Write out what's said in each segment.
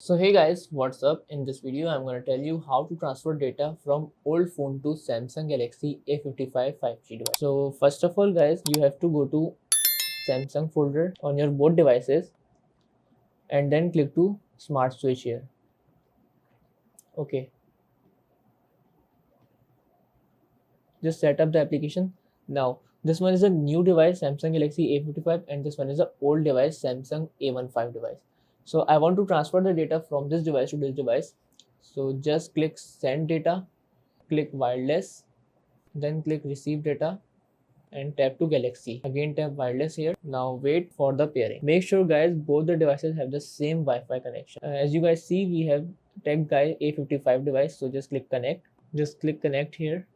So hey guys, what's up? In this video, I'm going to tell you how to transfer data from old phone to Samsung Galaxy A55 5G device. So first of all guys, you have to go to Samsung folder on your both devices and then click to Smart Switch here. Okay, just set up the application. Now this one is a new device Samsung Galaxy A55 and this one is an old device Samsung A15 device. So I want to transfer the data from this device to this device. So just click send data, click wireless, then click receive data and tap to Galaxy. Again tap wireless here. Now wait for the pairing. Make sure guys both the devices have the same Wi-Fi connection. As you guys see, we have tech guy A55 device, so just click connect. Just click connect here.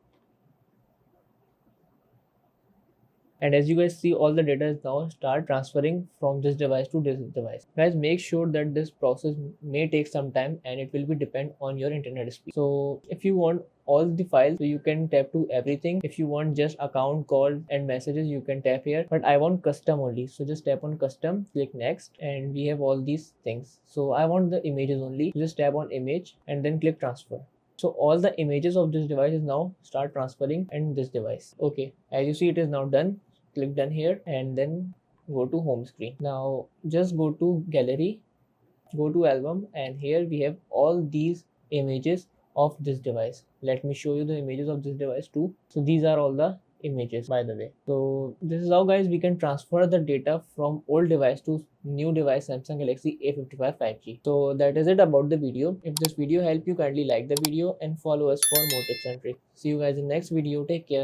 And as you guys see, all the data is now start transferring from this device to this device. Guys, make sure that this process may take some time and it will be depend on your internet speed. So if you want all the files, so you can tap to everything. If you want just account, call and messages, you can tap here, but I want custom only, so just tap on custom, click next, and we have all these things. So I want the images only, just tap on image and then click transfer. So all the images of this device is now start transferring in this device. Okay, as you see, it is now done. Click done here and then go to home screen. Now just go to gallery, go to album, and here we have all these images of this device. Let me show you the images of this device too. So these are all the images, by the way. So this is how guys we can transfer the data from old device to new device Samsung Galaxy A55 5G. So that is it about the video. If this video helped you, kindly like the video and follow us for more tips and tricks. See you guys in next video. Take care.